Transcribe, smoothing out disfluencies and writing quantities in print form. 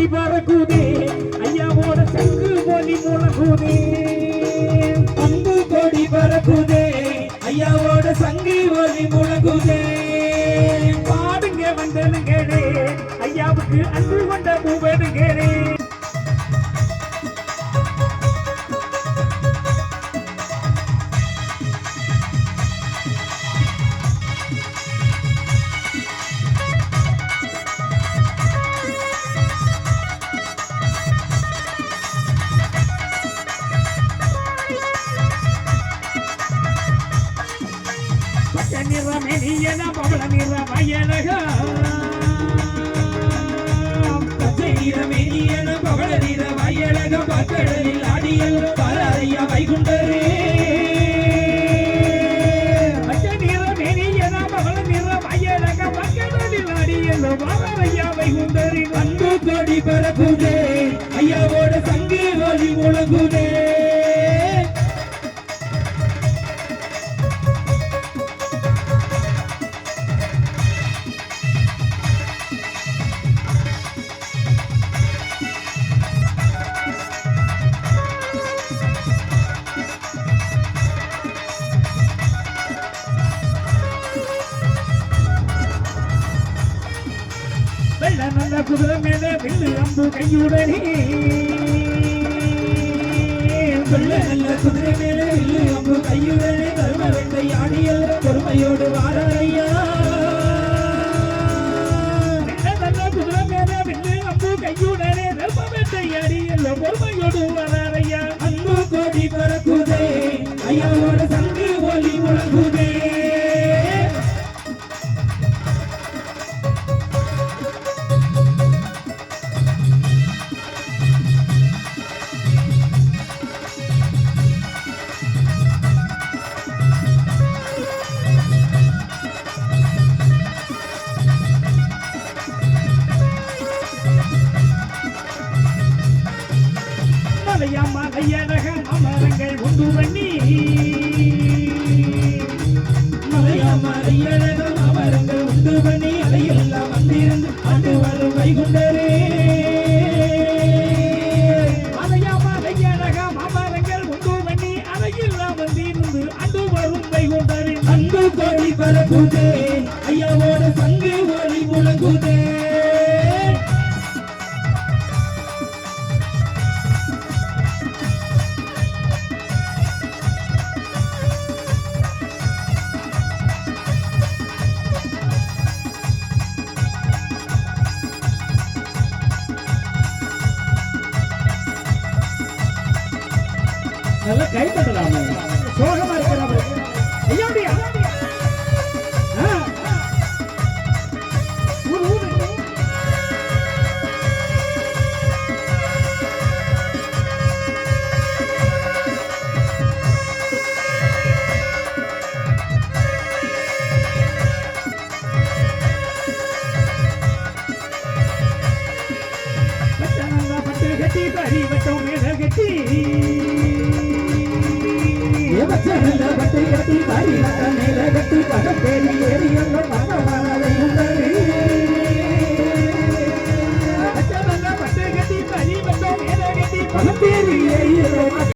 கொடி பறக்குதே ஐயாவோட சங்கு ஒலி முழங்குதே அன்பு கொடி பறக்குதே ஐயாவோட சங்கு ஒலி முழங்குதே பாடுங்க வந்தனுங்களே ஐயாவுக்கு அன்பு கொண்ட பூவனுங்களே நிறமெனியன பவள நிற வயலக பச்சை நிறமெனியன பவள நிற வயலக பக்கடலில் ஆடியல் பாராதையா வைகுண்டரே பச்சை நிறமெனியன பவள நிற வயலக பக்கடலில் ஆடியல் பாராதையா வைகுண்டரே அன்பு கொடி பறக்குதே ஐயாவோட சங்கு ஒலி முழங்குதே வெள்ள நல்ல குதிரை மேலே வில்லு அம்பு கையுடனே வெள்ள நல்ல குதிரை மேலே வில்லு அம்பு கையுடனே கரும வெட்டை ஆடியல் பொறுமையோடு வாராரையா வெள்ள நல்ல குதிரை மேலே வில்லு அம்பு கையுடனே கரும வெட்டை ஆடியல் பொறுமையோடு வாராரையா அன்பு கொடி பறக்குதே ஐயாவோட சங்கு ஒலி முழங்குதே மலையழக அமரங்கள் உண்டு பண்ணி மலையழக அமரங்கள் உண்டு பண்ணி அதையெல்லாம் வந்திருந்து ஆண்டு வரும் வைகுண்டரே மலையழக அமரங்கள் உண்டு பண்ணி அதையெல்லாம் வந்திருந்து ஆண்டு வரும் வைகுண்டரே அன்பு கொடி பறக்குதே ஐயாவோட சங்கு ஒலி முழங்குதே நல்லா கை தட்டலாமே சோகமா இருக்கிறாங்க ஐயாடியா பட்டு கட்டி பறி வட்டம் மேல கட்டி பட்டை கட்டி பாரி மேல கட்டி